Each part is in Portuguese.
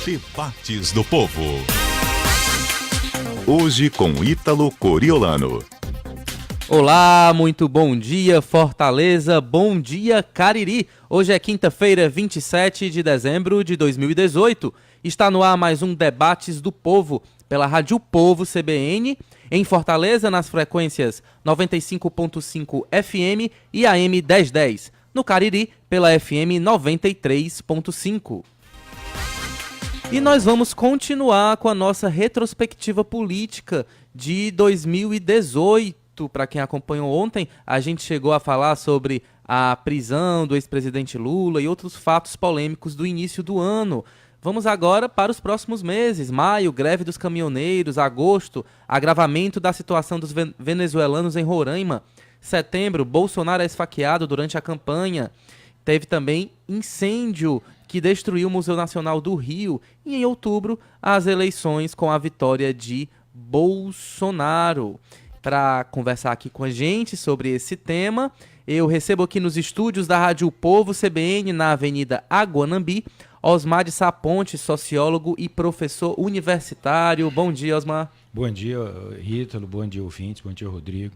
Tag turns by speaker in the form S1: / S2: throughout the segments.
S1: Debates do Povo. Hoje com Ítalo Coriolano.
S2: Olá, muito bom dia Fortaleza, bom dia Cariri. Hoje é quinta-feira, 27 de dezembro de 2018. Está no ar mais um Debates do Povo pela Rádio Povo CBN, em Fortaleza nas frequências 95.5 FM e AM 1010. No Cariri pela FM 93.5. E nós vamos continuar com a nossa retrospectiva política de 2018. Para quem acompanhou ontem, a gente chegou a falar sobre a prisão do ex-presidente Lula e outros fatos polêmicos do início do ano. Vamos agora para os próximos meses. Maio, greve dos caminhoneiros. Agosto, agravamento da situação dos venezuelanos em Roraima. Setembro, Bolsonaro é esfaqueado durante a campanha. Teve também incêndio que destruiu o Museu Nacional do Rio. E em outubro, as eleições com a vitória de Bolsonaro. Para conversar aqui com a gente sobre esse tema, eu recebo aqui nos estúdios da Rádio Povo CBN, na Avenida Aguanambi, Osmar de Saponte, sociólogo e professor universitário. Bom dia, Osmar.
S3: Bom dia, Ítalo. Bom dia, ouvintes. Bom dia, Rodrigo.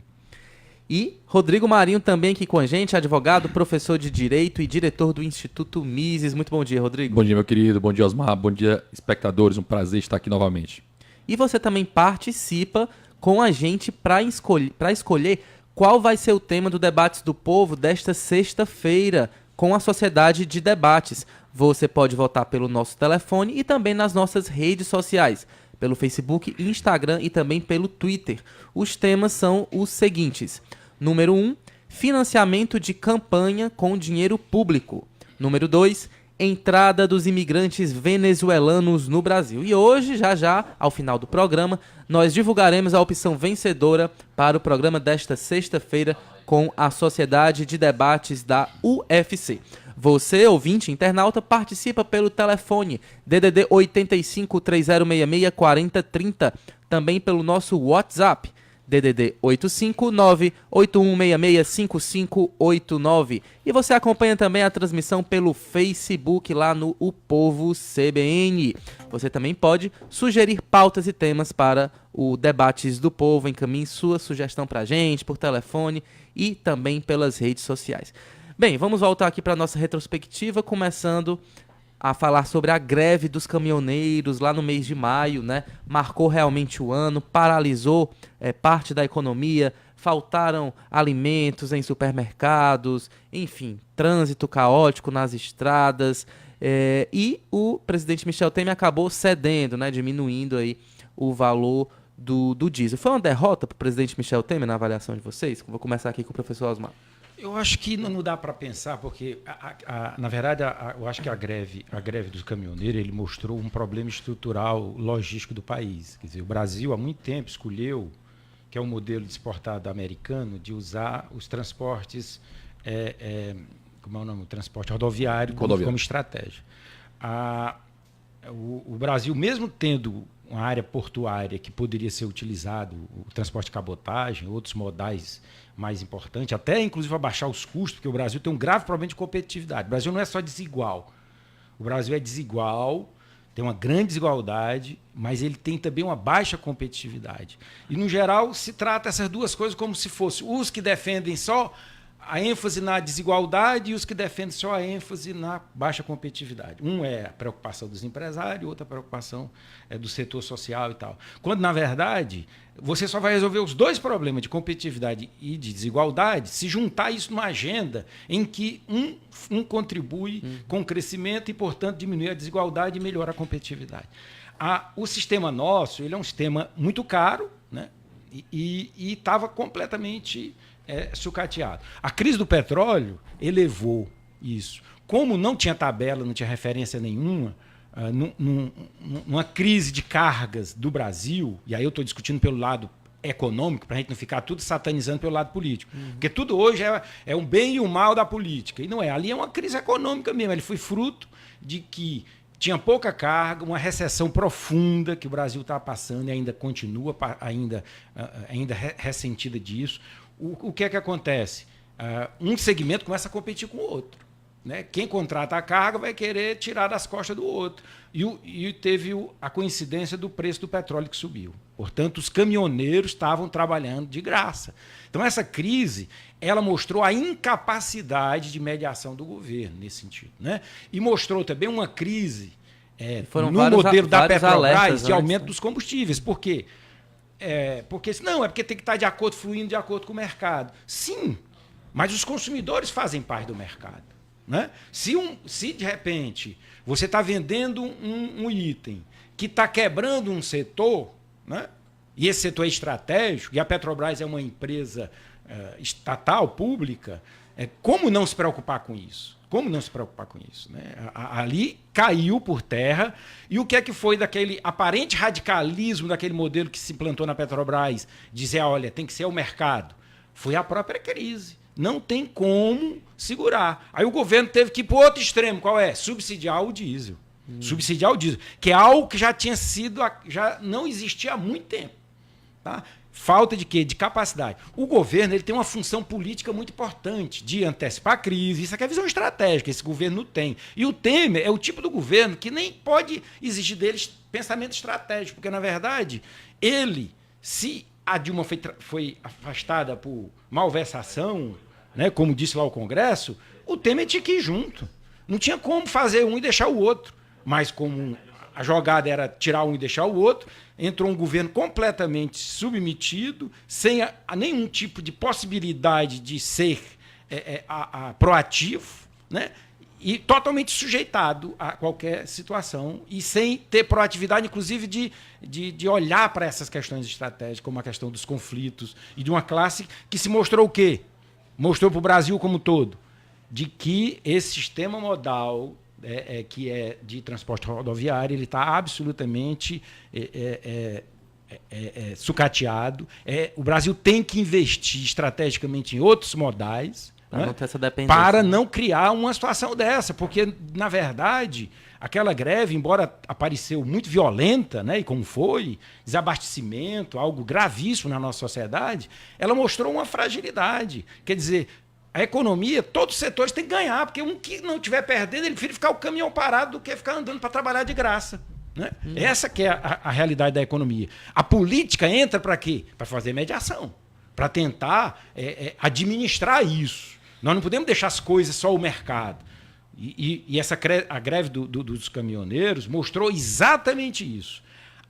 S2: E Rodrigo Marinho também aqui com a gente, advogado, professor de Direito e diretor do Instituto Mises. Muito bom dia, Rodrigo.
S4: Bom dia, meu querido. Bom dia, Osmar. Bom dia, espectadores. Um prazer estar aqui novamente.
S2: E você também participa com a gente para escolher qual vai ser o tema do Debates do Povo desta sexta-feira com a Sociedade de Debates. Você pode votar pelo nosso telefone e também nas nossas redes sociais, pelo Facebook, Instagram e também pelo Twitter. Os temas são os seguintes. Número 1, financiamento de campanha com dinheiro público. Número 2, entrada dos imigrantes venezuelanos no Brasil. E hoje, já, ao final do programa, nós divulgaremos a opção vencedora para o programa desta sexta-feira com a Sociedade de Debates da UFC. Você, ouvinte internauta, participa pelo telefone DDD 85 3066 4030, também pelo nosso WhatsApp DDD 859-8166-5589. E você acompanha também a transmissão pelo Facebook lá no O Povo CBN. Você também pode sugerir pautas e temas para o Debates do Povo. Encaminhe sua sugestão para a gente por telefone e também pelas redes sociais. Bem, vamos voltar aqui para a nossa retrospectiva, começando a falar sobre a greve dos caminhoneiros lá no mês de maio, né? Marcou realmente o ano, paralisou parte da economia, faltaram alimentos em supermercados, enfim, trânsito caótico nas estradas, e o presidente Michel Temer acabou cedendo, né? Diminuindo aí o valor do diesel. Foi uma derrota para o presidente Michel Temer na avaliação de vocês? Vou começar aqui com o professor Osmar.
S3: Eu acho que não dá para pensar, porque, na verdade, eu acho que a greve dos caminhoneiros ele mostrou um problema estrutural logístico do país. Quer dizer, o Brasil, há muito tempo, escolheu, que é um modelo exportado americano, de usar os transportes, como é o nome? O transporte rodoviário como estratégia. O Brasil, mesmo tendo uma área portuária que poderia ser utilizado, o transporte de cabotagem, outros modais mais importantes, até inclusive abaixar os custos, porque o Brasil tem um grave problema de competitividade. O Brasil não é só desigual. O Brasil é desigual, tem uma grande desigualdade, mas ele tem também uma baixa competitividade. E, no geral, se trata essas duas coisas como se fossem os que defendem só a ênfase na desigualdade e os que defendem só a ênfase na baixa competitividade. Um é a preocupação dos empresários, outra a preocupação do setor social e tal. Quando, na verdade, você só vai resolver os dois problemas de competitividade e de desigualdade se juntar isso numa agenda em que um contribui com o crescimento e, portanto, diminui a desigualdade e melhora a competitividade. O sistema nosso ele é um sistema muito caro, né? E estava completamente sucateado. A crise do petróleo elevou isso. Como não tinha tabela, não tinha referência nenhuma, numa crise de cargas do Brasil, e aí eu estou discutindo pelo lado econômico, para a gente não ficar tudo satanizando pelo lado político. Porque tudo hoje é um bem e um mal da política. E não é. Ali é uma crise econômica mesmo. Ele foi fruto de que tinha pouca carga, uma recessão profunda que o Brasil está passando e ainda continua, ainda ressentida disso. O que é que acontece? Um segmento começa a competir com o outro. né? Quem contrata a carga vai querer tirar das costas do outro. E teve a coincidência do preço do petróleo que subiu. Portanto, os caminhoneiros estavam trabalhando de graça. Então, essa crise ela mostrou a incapacidade de mediação do governo nesse sentido, né? E mostrou também uma crise
S2: foram
S3: no
S2: vários
S3: modelo da
S2: vários
S3: Petrobras
S2: alertas
S3: de aumento
S2: antes, né?
S3: dos combustíveis. Por quê? Porque tem que estar de acordo, fluindo de acordo com o mercado. Sim, mas os consumidores fazem parte do mercado, né? Se de repente você está vendendo um item que está quebrando um setor, né? E esse setor é estratégico, e a Petrobras é uma empresa estatal, pública, como não se preocupar com isso? Como não se preocupar com isso, né? Ali caiu por terra. E o que é que foi daquele aparente radicalismo daquele modelo que se implantou na Petrobras? Dizer, olha, tem que ser o mercado. Foi a própria crise. Não tem como segurar. Aí o governo teve que ir para o outro extremo. Qual é? Subsidiar o diesel. Subsidiar o diesel, que é algo que já não existia há muito tempo. Tá? Falta de quê? De capacidade. O governo ele tem uma função política muito importante de antecipar a crise. Isso aqui é visão estratégica, esse governo não tem. E o Temer é o tipo do governo que nem pode exigir deles pensamento estratégico, porque, na verdade, se a Dilma foi afastada por malversação, né, como disse lá o Congresso, o Temer tinha que ir junto. Não tinha como fazer um e deixar o outro. Mas como a jogada era tirar um e deixar o outro, entrou um governo completamente submetido, sem nenhum tipo de possibilidade de ser proativo, né? E totalmente sujeitado a qualquer situação e sem ter proatividade, inclusive, de olhar para essas questões estratégicas, como a questão dos conflitos, e de uma classe que se mostrou o quê? Mostrou para o Brasil como um todo, de que esse sistema modal que é de transporte rodoviário, ele está absolutamente sucateado. O Brasil tem que investir estrategicamente em outros modais,
S2: para não ter essa dependência,
S3: para não criar uma situação dessa, porque, na verdade, aquela greve, embora apareceu muito violenta, né, e como foi, desabastecimento, algo gravíssimo na nossa sociedade, ela mostrou uma fragilidade. Quer dizer, a economia, todos os setores têm que ganhar, porque um que não estiver perdendo, ele prefere ficar o caminhão parado do que ficar andando para trabalhar de graça. Né? Essa que é a realidade da economia. A política entra para quê? Para fazer mediação, para tentar administrar isso. Nós não podemos deixar as coisas só o mercado. E a greve dos caminhoneiros mostrou exatamente isso.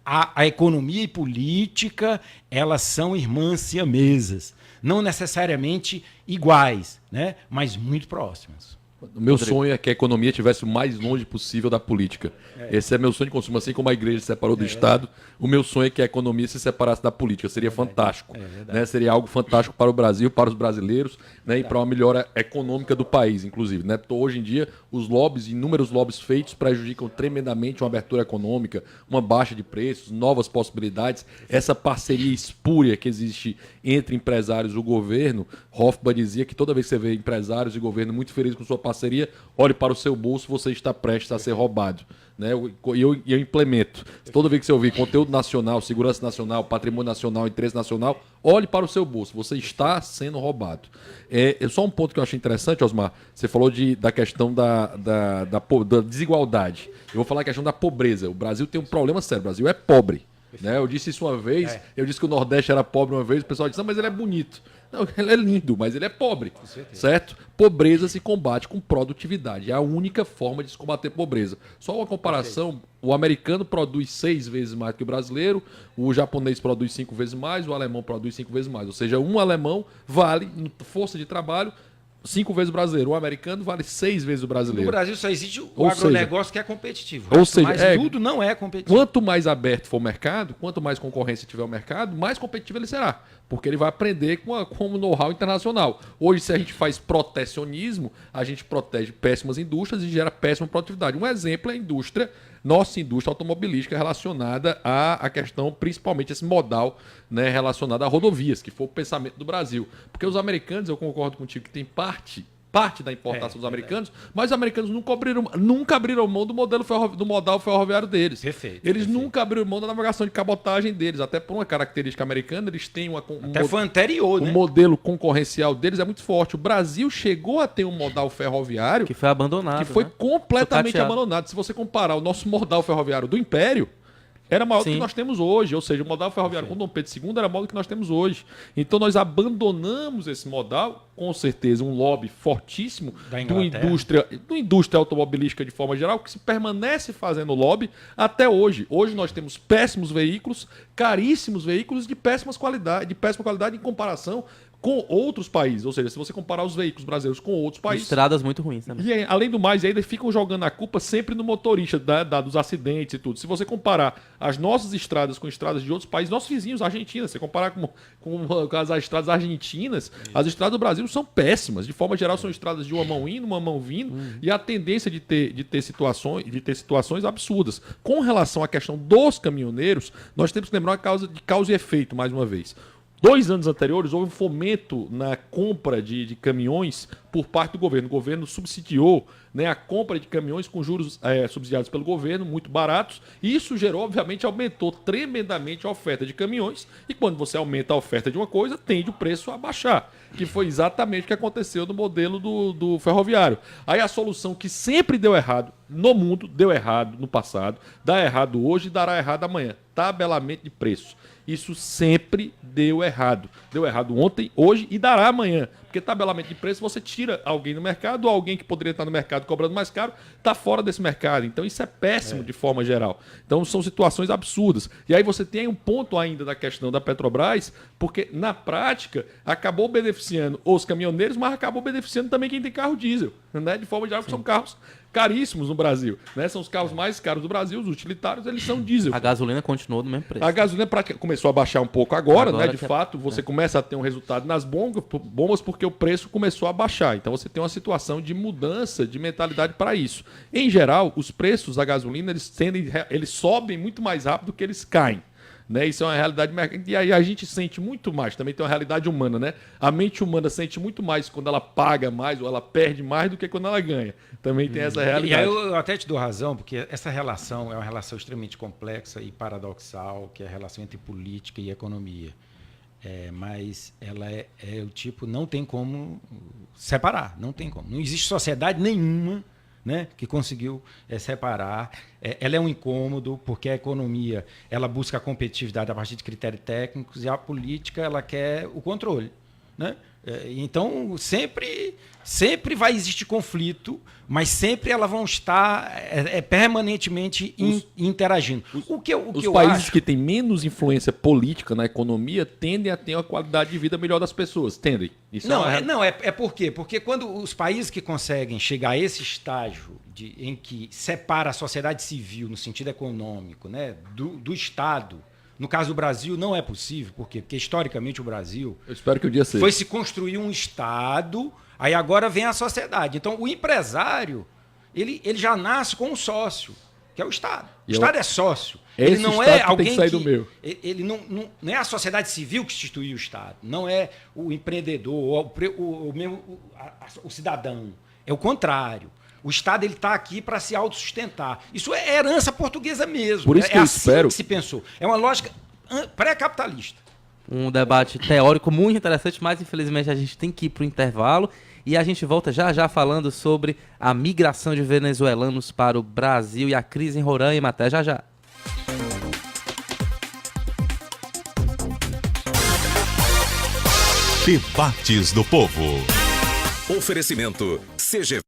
S3: A economia e política, elas são irmãs siamesas. Não necessariamente iguais, né? Mas muito próximas.
S4: O meu sonho é que a economia estivesse o mais longe possível da política. Esse é meu sonho de consumo. Assim como a igreja se separou do Estado, o meu sonho é que a economia se separasse da política. Seria fantástico. Né? Seria algo fantástico para o Brasil, para os brasileiros, né? E para uma melhora econômica do país, inclusive. Né? Hoje em dia, os lobbies, inúmeros lobbies feitos, prejudicam tremendamente uma abertura econômica, uma baixa de preços, novas possibilidades. Essa parceria espúria que existe entre empresários e o governo. Hoffmann dizia que toda vez que você vê empresários e governo muito felizes com sua parceria, olhe para o seu bolso, você está prestes a ser roubado. Né? Eu implemento. Toda vez que você ouvir conteúdo nacional, segurança nacional, patrimônio nacional, interesse nacional, olhe para o seu bolso, você está sendo roubado. Só um ponto que eu achei interessante, Osmar, você falou da questão da desigualdade. Eu vou falar a questão da pobreza. O Brasil tem um problema sério, o Brasil é pobre. Né? Eu disse isso uma vez, eu disse que o Nordeste era pobre uma vez, o pessoal disse, não, mas ele é bonito. Não, ele é lindo, mas ele é pobre, certo? Pobreza se combate com produtividade, é a única forma de se combater pobreza. Só uma comparação, o americano produz 6 vezes mais que o brasileiro, o japonês produz 5 vezes mais, o alemão produz 5 vezes mais. Ou seja, um alemão vale, em força de trabalho, 5 vezes o brasileiro. O americano vale 6 vezes o brasileiro.
S3: No Brasil só existe o
S4: Ou
S3: agronegócio que é competitivo.
S4: Ou seja,
S3: mas tudo não é competitivo.
S4: Quanto mais aberto for o mercado, quanto mais concorrência tiver o mercado, mais competitivo ele será. Porque ele vai aprender com o know-how internacional. Hoje, se a gente faz protecionismo, a gente protege péssimas indústrias e gera péssima produtividade. Um exemplo é a nossa indústria automobilística relacionada à questão, principalmente esse modal, né, relacionado a rodovias, que foi o pensamento do Brasil. Porque os americanos, eu concordo contigo, que tem parte parte da importação dos americanos, mas os americanos nunca abriram mão do modal ferroviário deles.
S3: Perfeito.
S4: Eles nunca abriram mão da navegação de cabotagem deles, até por uma característica americana, eles têm
S3: foi anterior,
S4: o
S3: né?
S4: modelo concorrencial deles é muito forte. O Brasil chegou a ter um modal ferroviário
S2: Que foi abandonado.
S4: que foi
S2: né?
S4: completamente
S2: Sucateado.
S4: abandonado. Se você comparar o nosso modal ferroviário do Império, era maior do
S2: Sim.
S4: que nós temos hoje. Ou seja, o modal ferroviário com Dom Pedro II era maior do que nós temos hoje. Então nós abandonamos esse modal, com certeza, um lobby fortíssimo
S3: Da
S4: de uma indústria automobilística de forma geral, que se permanece fazendo lobby até hoje. Hoje nós temos péssimos veículos, caríssimos veículos de péssima qualidade em comparação com outros países. Ou seja, se você comparar os veículos brasileiros com outros países.
S2: Estradas muito ruins também.
S4: E além do mais, ainda ficam jogando a culpa sempre no motorista dos acidentes e tudo. Se você comparar as nossas estradas com estradas de outros países, nossos vizinhos, Argentina, você comparar com as estradas argentinas, as estradas do Brasil são péssimas. De forma geral, são estradas de uma mão indo, uma mão vindo, e a tendência de ter situações absurdas. Com relação à questão dos caminhoneiros, nós temos que lembrar uma causa e efeito, mais uma vez. 2 anos anteriores, houve um fomento na compra de caminhões por parte do governo. O governo subsidiou, né, a compra de caminhões com juros subsidiados pelo governo, muito baratos. E isso gerou, obviamente, aumentou tremendamente a oferta de caminhões. E quando você aumenta a oferta de uma coisa, tende o preço a baixar. Que foi exatamente o que aconteceu no modelo do ferroviário. Aí a solução que sempre deu errado no mundo, deu errado no passado, dá errado hoje e dará errado amanhã. Tabelamento de preços. Isso sempre deu errado. Deu errado ontem, hoje e dará amanhã. Porque tabelamento de preço, você tira alguém do mercado, ou alguém que poderia estar no mercado cobrando mais caro, está fora desse mercado. Então isso é péssimo de forma geral. Então são situações absurdas. E aí você tem um ponto ainda da questão da Petrobras, porque na prática acabou beneficiando os caminhoneiros, mas acabou beneficiando também quem tem carro diesel. Né? De forma geral, que são carros caríssimos no Brasil. Né? São os carros mais caros do Brasil, os utilitários, eles são diesel.
S2: A gasolina continuou no mesmo preço.
S4: A gasolina começou a baixar um pouco agora, né? De
S2: que
S4: fato, você começa a ter um resultado nas bombas porque o preço começou a baixar. Então você tem uma situação de mudança de mentalidade para isso. Em geral, os preços da gasolina eles sobem muito mais rápido do que eles caem. Né? Isso é uma realidade mercantil. E aí a gente sente muito mais, também tem uma realidade humana, né? A mente humana sente muito mais quando ela paga mais ou ela perde mais do que quando ela ganha. Também tem essa realidade.
S3: E aí eu até te dou razão, porque essa relação é uma relação extremamente complexa e paradoxal, que é a relação entre política e economia. Mas ela é o tipo, não tem como separar, não tem como. Não existe sociedade nenhuma, né, que conseguiu separar. Ela é um incômodo, porque a economia ela busca a competitividade a partir de critérios técnicos e a política ela quer o controle. Né? Então, sempre vai existir conflito, mas sempre elas vão estar permanentemente interagindo.
S4: Os países que têm menos influência política na economia tendem a ter uma qualidade de vida melhor das pessoas. Tendem. Isso
S3: por quê? Porque quando os países que conseguem chegar a esse estágio em que separa a sociedade civil no sentido econômico, né, do Estado. No caso do Brasil, não é possível. Por quê? Porque, historicamente, o Brasil
S4: Eu espero que o dia seja.
S3: foi se construir um Estado, aí agora vem a sociedade. Então, o empresário, ele já nasce com um sócio, que é o Estado. O Estado é sócio. Ele não é alguém
S4: que tem que sair do meu.
S3: Ele não é a sociedade civil que instituiu o Estado. Não é o empreendedor, o cidadão. É o contrário. O Estado está aqui para se autossustentar. Isso é herança portuguesa mesmo.
S4: Por isso que eu espero...
S3: assim que se pensou. É uma lógica pré-capitalista.
S2: Um debate teórico muito interessante, mas infelizmente a gente tem que ir para o intervalo. E a gente volta já já falando sobre a migração de venezuelanos para o Brasil e a crise em Roraima. Até já já.
S1: Debates do Povo.
S5: Oferecimento CG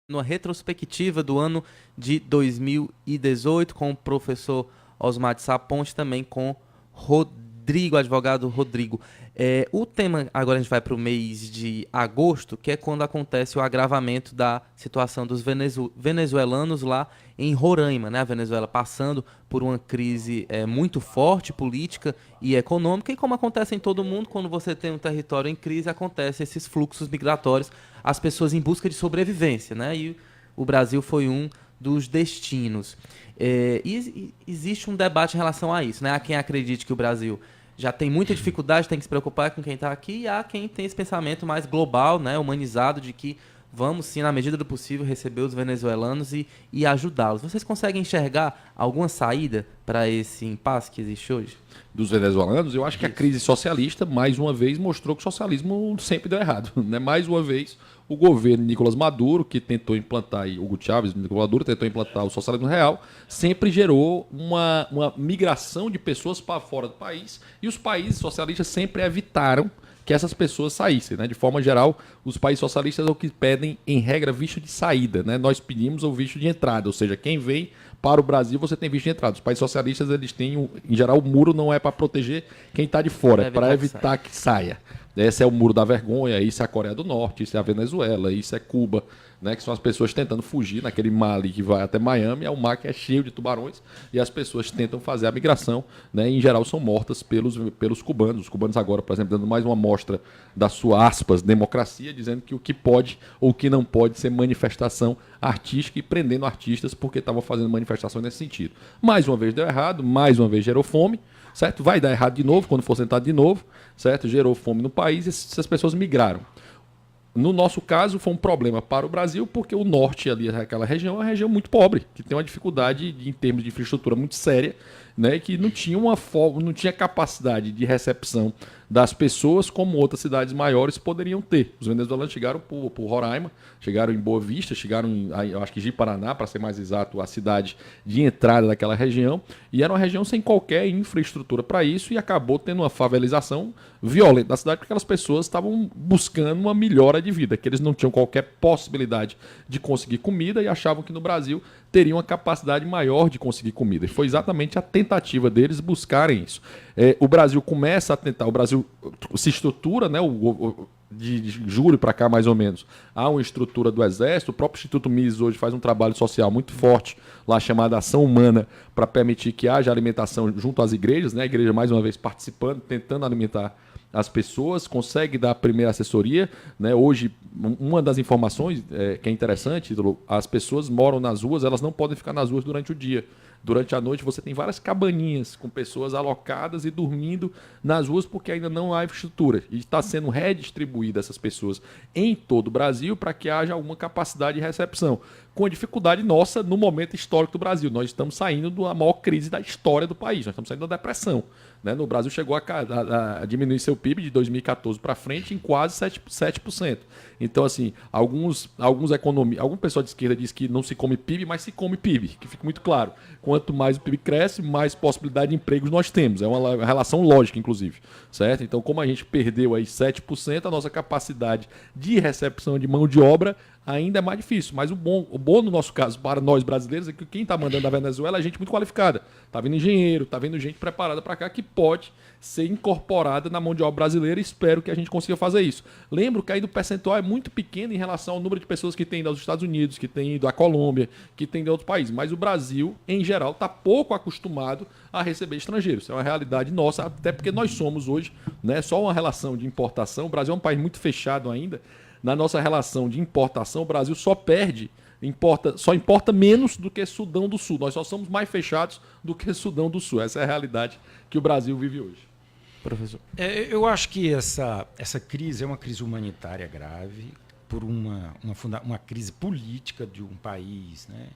S2: numa retrospectiva do ano de 2018 com o professor Osmar de Sá Ponte, também com Rodrigo, advogado Rodrigo. O tema, agora a gente vai para o mês de agosto, que é quando acontece o agravamento da situação dos venezuelanos lá em Roraima, né? A Venezuela passando por uma crise muito forte, política e econômica, e como acontece em todo mundo, quando você tem um território em crise, acontecem esses fluxos migratórios, as pessoas em busca de sobrevivência, né? E o Brasil foi um dos destinos. E existe um debate em relação a isso, né? Há quem acredite que o Brasil já tem muita dificuldade, tem que se preocupar com quem está aqui, e há quem tem esse pensamento mais global, né, humanizado, de que vamos, sim, na medida do possível, receber os venezuelanos e ajudá-los. Vocês conseguem enxergar alguma saída para esse impasse que existe hoje?
S4: Dos venezuelanos, eu acho que a crise socialista, mais uma vez, mostrou que o socialismo sempre deu errado. Né? Mais uma vez, o governo Nicolás Maduro, que tentou implantar, Hugo Chávez, Nicolás Maduro, tentou implantar o socialismo real, sempre gerou uma migração de pessoas para fora do país, e os países socialistas sempre evitaram que essas pessoas saíssem. Né? De forma geral, os países socialistas é o que pedem, em regra, visto de saída. Né? Nós pedimos o visto de entrada, ou seja, quem vem para o Brasil, você tem visto de entrada. Os países socialistas, eles têm, em geral, o muro não é para proteger quem está de fora, é para evitar que saia. Esse é o muro da vergonha, isso é a Coreia do Norte, isso é a Venezuela, isso é Cuba, né, que são as pessoas tentando fugir naquele mar ali que vai até Miami, é um mar que é cheio de tubarões, e as pessoas tentam fazer a migração, né, e em geral são mortas pelos cubanos. Os cubanos agora, por exemplo, dando mais uma amostra da sua, aspas, democracia, dizendo que o que pode ou o que não pode ser manifestação artística e prendendo artistas porque estavam fazendo manifestações nesse sentido. Mais uma vez deu errado, mais uma vez gerou fome, certo? Vai dar errado de novo quando for sentado de novo, certo? Gerou fome no país e essas pessoas migraram. No nosso caso, foi um problema para o Brasil, porque o norte ali, aquela região, é uma região muito pobre, que tem uma dificuldade em termos de infraestrutura muito séria, né, que não tinha capacidade de recepção das pessoas como outras cidades maiores poderiam ter. Os venezuelanos chegaram por Roraima, chegaram em Boa Vista, chegaram em, eu acho que Ji-Paraná, para ser mais exato, a cidade de entrada daquela região, e era uma região sem qualquer infraestrutura para isso, e acabou tendo uma favelização violenta da cidade, porque aquelas pessoas estavam buscando uma melhora de vida, que eles não tinham qualquer possibilidade de conseguir comida e achavam que no Brasil teriam uma capacidade maior de conseguir comida. E foi exatamente a tentativa deles buscarem isso. O Brasil começa a tentar, o Brasil se estrutura, né, de julho para cá mais ou menos, há uma estrutura do Exército. O próprio Instituto Mises hoje faz um trabalho social muito forte, lá chamado Ação Humana, para permitir que haja alimentação junto às igrejas, né, a igreja mais uma vez participando, tentando alimentar as pessoas, consegue dar a primeira assessoria, né? Hoje, uma das informações que é interessante, as pessoas moram nas ruas, elas não podem ficar nas ruas durante o dia. Durante a noite você tem várias cabaninhas com pessoas alocadas e dormindo nas ruas porque ainda não há infraestrutura. E está sendo redistribuída essas pessoas em todo o Brasil para que haja alguma capacidade de recepção. Com a dificuldade nossa no momento histórico do Brasil. Nós estamos saindo da maior crise da história do país. Nós estamos saindo da depressão. Né? No Brasil chegou a diminuir seu PIB de 2014 para frente em quase 7%. Então, assim, alguns alguma pessoa de esquerda diz que não se come PIB, mas se come PIB, que fica muito claro. Quanto mais o PIB cresce, mais possibilidade de empregos nós temos. É uma relação lógica, inclusive. Certo? Então, como a gente perdeu aí 7%, a nossa capacidade de recepção de mão de obra ainda é mais difícil. Mas o bom no nosso caso, para nós brasileiros, é que quem está mandando da Venezuela é gente muito qualificada. Está vindo engenheiro, está vindo gente preparada para cá que pode ser incorporada na mão de obra brasileira, e espero que a gente consiga fazer isso. Lembro que ainda o percentual é muito pequeno em relação ao número de pessoas que tem ido aos Estados Unidos, que tem ido à Colômbia, que tem de outros países. Mas o Brasil, em geral, está pouco acostumado a receber estrangeiros. Isso é uma realidade nossa, até porque nós somos hoje, né, só uma relação de importação. O Brasil é um país muito fechado ainda. Na nossa relação de importação, o Brasil só importa menos do que Sudão do Sul. Nós só somos mais fechados do que Sudão do Sul. Essa é a realidade que o Brasil vive hoje.
S2: Professor.
S3: Eu acho que essa crise é uma crise humanitária grave, por uma crise política de um país, né,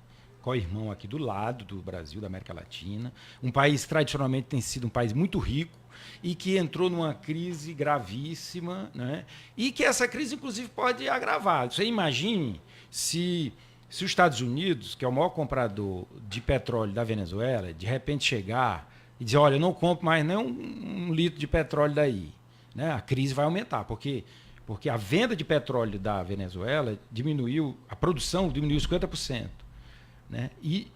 S3: co-irmão aqui do lado do Brasil, da América Latina. Um país que tradicionalmente tem sido um país muito rico e que entrou numa crise gravíssima, né, e que essa crise, inclusive, pode agravar. Você imagine se os Estados Unidos, que é o maior comprador de petróleo da Venezuela, de repente chegar e dizer, olha, eu não compro mais nem um litro de petróleo daí. Né? A crise vai aumentar, porque porque a venda de petróleo da Venezuela diminuiu, a produção diminuiu 50%. Né? E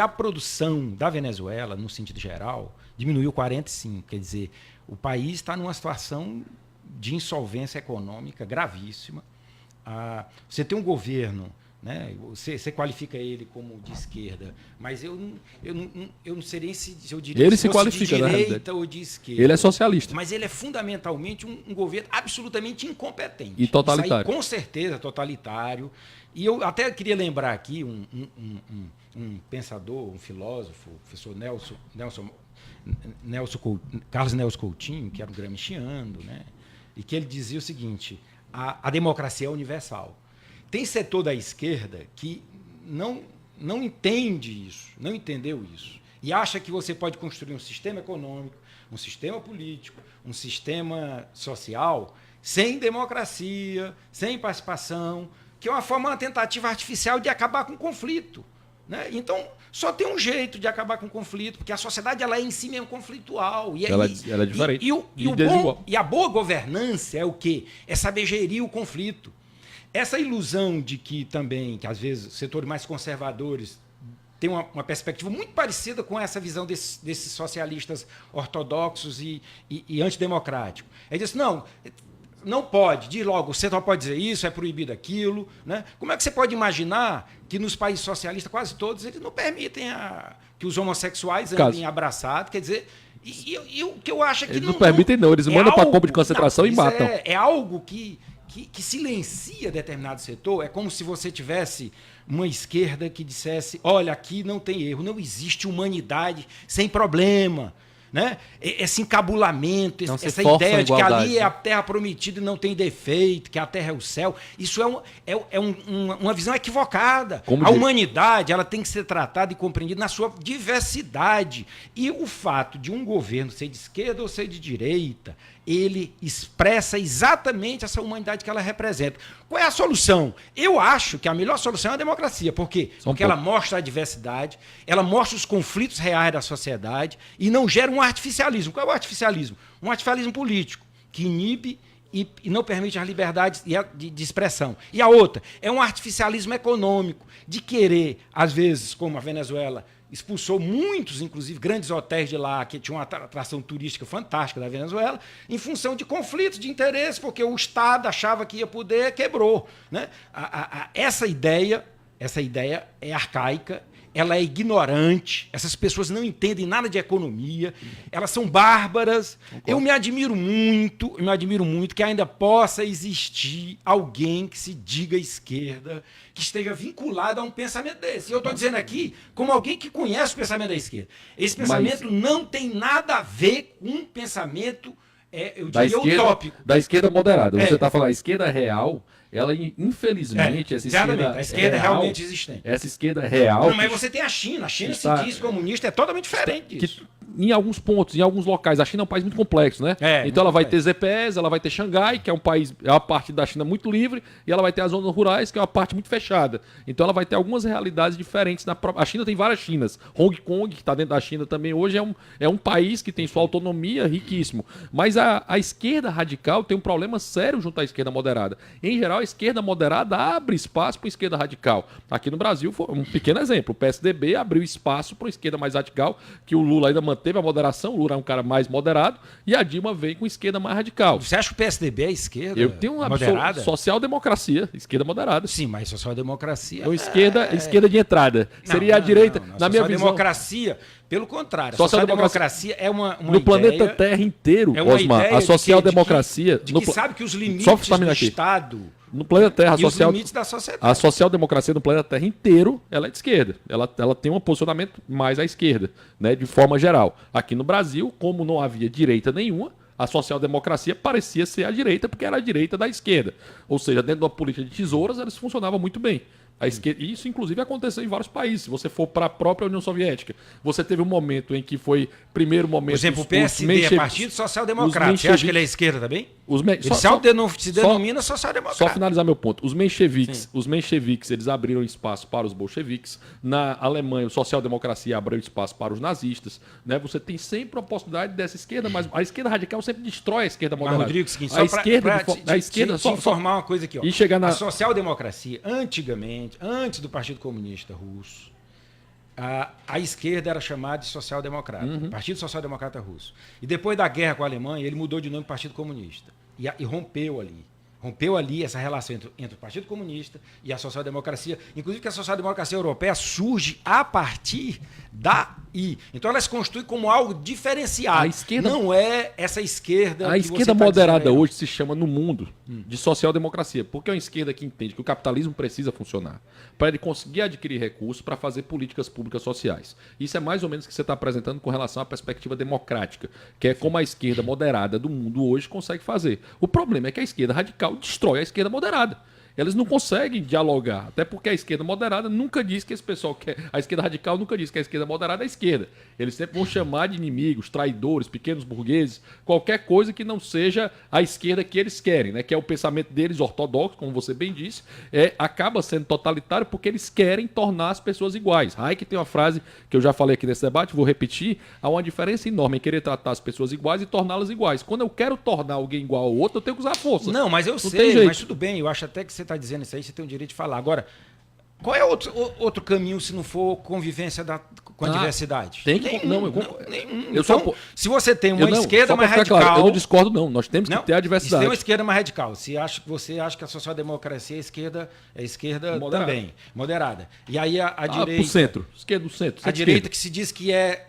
S3: a produção da Venezuela, no sentido geral, diminuiu 45%. Quer dizer, o país está numa situação de insolvência econômica gravíssima. Você tem um governo, né? Você qualifica ele como de esquerda, mas eu não sei nem se eu diria
S4: ele
S3: se
S4: se qualifica,
S3: de
S4: na
S3: direita
S4: realidade.
S3: ou de esquerda.
S4: Ele é socialista.
S3: Mas ele é fundamentalmente um governo absolutamente incompetente.
S4: E totalitário.
S3: Isso aí, com certeza, totalitário. E eu até queria lembrar aqui um pensador, um filósofo, o professor Carlos Nelson Coutinho, que era um gramsciano, né? E que ele dizia o seguinte: a democracia é universal. Tem setor da esquerda que não entende isso, não entendeu isso, e acha que você pode construir um sistema econômico, um sistema político, um sistema social sem democracia, sem participação, que é uma tentativa artificial de acabar com o conflito. Né? Então, só tem um jeito de acabar com o conflito, porque a sociedade ela é em si mesmo conflitual.
S4: Ela é diferente.
S3: E a boa governança é o quê? É saber gerir o conflito. Essa ilusão de que também, que às vezes setores mais conservadores têm uma perspectiva muito parecida com essa visão desses socialistas ortodoxos e antidemocráticos. É disso, não pode, diz logo, o setor pode dizer isso, é proibido aquilo. Né? Como é que você pode imaginar que nos países socialistas, quase todos, eles não permitem que os homossexuais andem abraçados? Quer dizer, e o que eu acho é que
S4: eles não permitem, não. Eles mandam para campo de concentração e matam.
S3: É algo que silencia determinado setor. É como se você tivesse uma esquerda que dissesse: olha, aqui não tem erro, não existe humanidade sem problema. Né? Esse encabulamento, essa ideia de que ali é a terra prometida e não tem defeito, que a terra é o céu, isso é uma visão equivocada. A humanidade ela tem que ser tratada e compreendida na sua diversidade. E o fato de um governo ser de esquerda ou ser de direita, ele expressa exatamente essa humanidade que ela representa. Qual é a solução? Eu acho que a melhor solução é a democracia. Por quê? Porque ela mostra a diversidade, ela mostra os conflitos reais da sociedade e não gera um artificialismo. Qual é o artificialismo? Um artificialismo político, que inibe e não permite as liberdades de expressão. E a outra é um artificialismo econômico, de querer, às vezes, como a Venezuela expulsou muitos, inclusive, grandes hotéis de lá, que tinham uma atração turística fantástica da Venezuela, em função de conflitos de interesse, porque o Estado achava que ia poder, quebrou. Né? Essa ideia é arcaica, ela é ignorante, essas pessoas não entendem nada de economia, elas são bárbaras. Eu me admiro muito que ainda possa existir alguém que se diga esquerda, que esteja vinculado a um pensamento desse. E eu estou dizendo aqui como alguém que conhece o pensamento da esquerda. Esse pensamento não tem nada a ver com um pensamento, eu diria, utópico.
S4: Da esquerda moderada. Você está falando, a esquerda real, ela, infelizmente, essa esquerda
S3: a esquerda
S4: real,
S3: realmente existente.
S4: Essa esquerda real...
S3: Não, mas você tem a China se diz comunista, é totalmente diferente disso.
S4: Em alguns pontos, em alguns locais, a China é um país muito complexo, né? Então ela vai ter ZPS, ela vai ter Xangai, que é um país, é uma parte da China muito livre, e ela vai ter as zonas rurais, que é uma parte muito fechada. Então ela vai ter algumas realidades diferentes. A China tem várias Chinas. Hong Kong, que está dentro da China também hoje, é um país que tem sua autonomia riquíssimo. Mas a esquerda radical tem um problema sério junto à esquerda moderada. Em geral, a esquerda moderada abre espaço para a esquerda radical. Aqui no Brasil, foi um pequeno exemplo. O PSDB abriu espaço para a esquerda mais radical, que o Lula ainda manteve a moderação. O Lula é um cara mais moderado e a Dilma veio com esquerda mais radical.
S3: Você acha que o PSDB é esquerda?
S4: Eu tenho uma
S3: moderada?
S4: Social-democracia, esquerda moderada.
S3: Sim, mas social-democracia...
S4: Então, esquerda de entrada. Seria a direita, na minha visão...
S3: Social-democracia, pelo contrário. A
S4: social-democracia
S3: é uma
S4: no planeta Terra inteiro, Osmar, a social-democracia...
S3: que sabe que os limites do Estado...
S4: No planeta Terra,
S3: os limites da sociedade.
S4: A social-democracia no planeta Terra inteiro, ela é de esquerda. Ela tem um posicionamento mais à esquerda, né, de forma geral. Aqui no Brasil, como não havia direita nenhuma, a social-democracia parecia ser a direita, porque era a direita da esquerda. Ou seja, dentro de uma política de tesouras, eles funcionavam muito bem. A esquerda, e isso, inclusive, aconteceu em vários países. Se você for para a própria União Soviética, você teve um momento em que foi primeiro momento...
S3: Por exemplo, o PSD é Partido Social Democrata. Você acha que ele é esquerda também? Ele se denomina social-democrata.
S4: Só finalizar meu ponto. Os mencheviques, eles abriram espaço para os bolcheviques. Na Alemanha, a social-democracia abriu espaço para os nazistas. Né? Você tem sempre a possibilidade dessa esquerda, mas a esquerda radical sempre destrói a esquerda moderada.
S3: Mas, Rodrigo, seguinte,
S4: a esquerda
S3: te informar uma coisa aqui. Ó.
S4: E chegar na...
S3: A social-democracia, antigamente, antes do Partido Comunista Russo, a esquerda era chamada de social-democrata, Partido Social-Democrata Russo. E depois da guerra com a Alemanha, ele mudou de nome para Partido Comunista. E rompeu ali. Rompeu ali essa relação entre o Partido Comunista e a social-democracia. Inclusive que a social-democracia europeia surge a partir daí. Então ela se constitui como algo diferenciado.
S4: A esquerda,
S3: não é essa esquerda.
S4: A esquerda moderada hoje se chama no mundo de social-democracia, porque é uma esquerda que entende que o capitalismo precisa funcionar para ele conseguir adquirir recursos para fazer políticas públicas sociais. Isso é mais ou menos o que você está apresentando com relação à perspectiva democrática, que é como a esquerda moderada do mundo hoje consegue fazer. O problema é que a esquerda radical destrói a esquerda moderada. Eles não conseguem dialogar, até porque a esquerda moderada nunca diz que esse pessoal quer. A esquerda radical nunca diz que a esquerda moderada é a esquerda. Eles sempre vão chamar de inimigos, traidores, pequenos burgueses, qualquer coisa que não seja a esquerda que eles querem, né? Que é o pensamento deles ortodoxo, como você bem disse, acaba sendo totalitário porque eles querem tornar as pessoas iguais. Hayek tem uma frase que eu já falei aqui nesse debate, vou repetir: há uma diferença enorme em querer tratar as pessoas iguais e torná-las iguais. Quando eu quero tornar alguém igual ao outro, eu tenho que usar a força.
S3: Não, mas eu sei, mas tudo bem, eu acho até que você está dizendo isso aí, você tem o direito de falar. Agora, qual é outro caminho se não for convivência com a diversidade?
S4: Tem que. Nenhum.
S3: Então, se você tem uma esquerda mais radical.
S4: Claro, eu não discordo, não. Nós temos que ter a diversidade.
S3: Se tem uma esquerda mais radical, você acha que a social-democracia é esquerda
S4: moderada.
S3: Também, moderada. E aí a direita.
S4: Pro centro. Esquerda do centro.
S3: A direita que se diz que é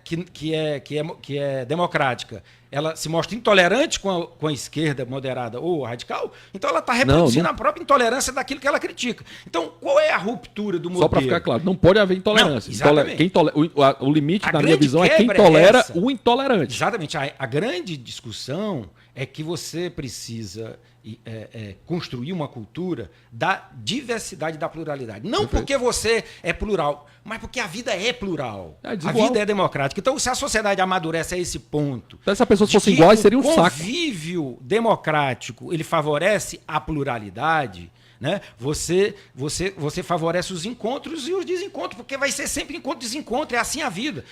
S3: democrática, ela se mostra intolerante com a esquerda moderada ou radical, então ela está reproduzindo a própria intolerância daquilo que ela critica. Então, qual é a ruptura do modelo?
S4: Só para ficar claro, não pode haver intolerância. O limite, na minha visão, é quem
S3: quebra
S4: tolera o intolerante.
S3: Exatamente. A grande discussão é que você precisa construir uma cultura da diversidade e da pluralidade. Não porque você é plural, mas porque a vida é plural. A vida é democrática. Então, se a sociedade amadurece a esse ponto...
S4: Se essas pessoas fossem iguais, seria um saco.
S3: O convívio democrático, ele favorece a pluralidade... Né? Você favorece os encontros e os desencontros, porque vai ser sempre encontro e desencontro, é assim a vida.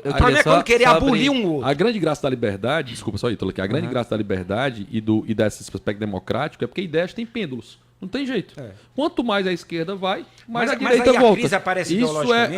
S3: O problema é quando querer abolir um outro.
S4: A grande graça da liberdade, desculpa só, Ítalo, aqui, a grande graça da liberdade e desse aspecto democrático é porque ideias têm pêndulos. Não tem jeito. Quanto mais a esquerda vai, mais a direita volta.
S3: A crise aparece ideologicamente,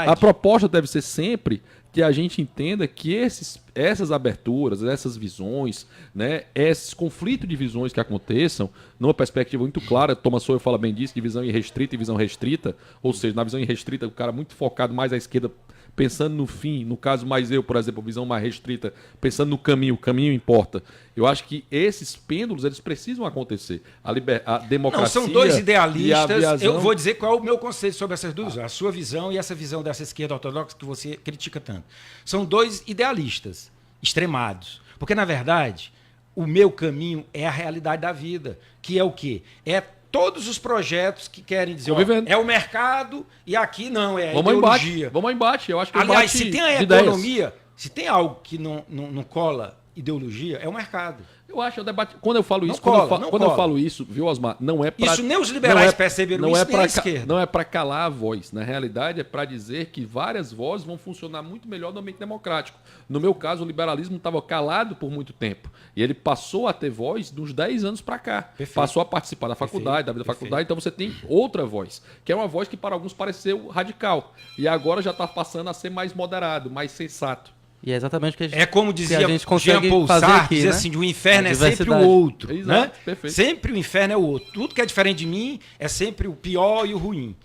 S4: a proposta deve ser sempre que a gente entenda que essas aberturas, essas visões, né, esses conflitos de visões que aconteçam, numa perspectiva muito clara, Thomas Sowell fala bem disso, de visão irrestrita e visão restrita, ou seja, na visão irrestrita, o cara muito focado mais à esquerda, pensando no fim, no caso mais eu, por exemplo, visão mais restrita, pensando no caminho, o caminho importa. Eu acho que esses pêndulos, eles precisam acontecer. A democracia...
S3: Não, são dois idealistas. Eu vou dizer qual é o meu conceito sobre essas duas. A sua visão e essa visão dessa esquerda ortodoxa que você critica tanto. São dois idealistas extremados. Porque, na verdade, o meu caminho é a realidade da vida. Que é o quê? É todos os projetos que querem dizer, é o mercado e aqui não, é a ideologia.
S4: Vamos ao embate. Eu acho que
S3: aliás, se tem a economia, se tem algo que não cola ideologia, é o mercado.
S4: Eu acho, quando eu falo isso, quando eu falo isso, viu, Osmar, não é para...
S3: Isso nem os liberais perceberam isso, nem a esquerda.
S4: Não é para calar a voz. Na realidade, é para dizer que várias vozes vão funcionar muito melhor no ambiente democrático. No meu caso, o liberalismo estava calado por muito tempo. E ele passou a ter voz de uns 10 anos para cá.
S3: Perfeito.
S4: Passou a participar da faculdade, da vida da faculdade. Então você tem outra voz, que é uma voz que para alguns pareceu radical. E agora já está passando a ser mais moderado, mais sensato.
S2: E é exatamente o que a gente,
S3: é como dizia
S2: Jean-Paul Sartre,
S3: dizia assim, o inferno é sempre o outro.
S4: Exato,
S3: né?
S4: Perfeito.
S3: Sempre o inferno é o outro. Tudo que é diferente de mim é sempre o pior e o ruim.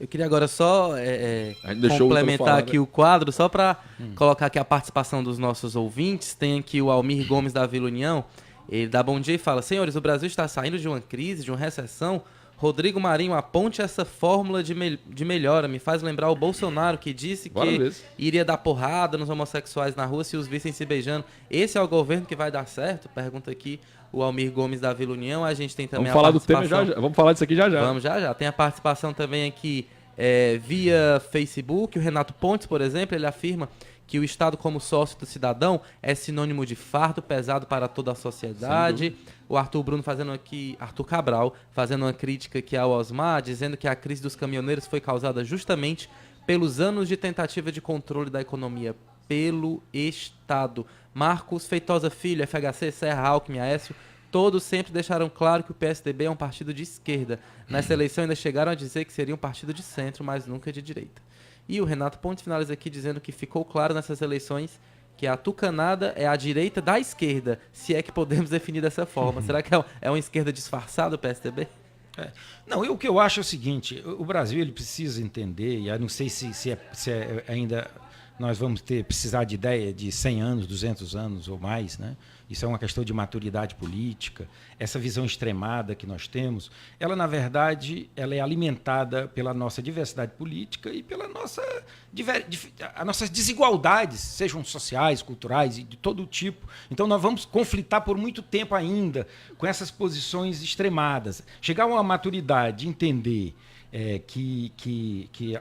S2: Eu queria agora só complementar aqui o quadro, só para colocar aqui a participação dos nossos ouvintes. Tem aqui o Almir Gomes da Vila União. Ele dá bom dia e fala: senhores, o Brasil está saindo de uma crise, de uma recessão. Rodrigo Marinho, aponte essa fórmula de melhora. Me faz lembrar o Bolsonaro, que disse que iria dar porrada nos homossexuais na rua se os vissem se beijando. Esse é o governo que vai dar certo? Pergunta aqui o Almir Gomes da Vila União. A gente tem também
S4: Vamos falar disso aqui já.
S2: Vamos já. Tem a participação também aqui via Facebook. O Renato Pontes, por exemplo, ele afirma que o Estado como sócio do cidadão é sinônimo de fardo pesado para toda a sociedade. O Arthur Cabral fazendo uma crítica aqui ao Osmar, dizendo que a crise dos caminhoneiros foi causada justamente pelos anos de tentativa de controle da economia pelo Estado. Marcos Feitosa Filho, FHC, Serra, Alckmin, Aécio, todos sempre deixaram claro que o PSDB é um partido de esquerda. Nessa eleição ainda chegaram a dizer que seria um partido de centro, mas nunca de direita. E o Renato Pontes finaliza aqui dizendo que ficou claro nessas eleições que a tucanada é a direita da esquerda, se é que podemos definir dessa forma. Será que é uma esquerda disfarçada o PSDB?
S3: Não, o que eu acho é o seguinte, o Brasil ele precisa entender, e eu não sei se ainda nós vamos precisar de ideia de 100 anos, 200 anos ou mais, né? Isso é uma questão de maturidade política. Essa visão extremada que nós temos, ela, na verdade, ela é alimentada pela nossa diversidade política e pela as nossas desigualdades, sejam sociais, culturais e de todo tipo. Então, nós vamos conflitar por muito tempo ainda com essas posições extremadas. Chegar a uma maturidade, entender que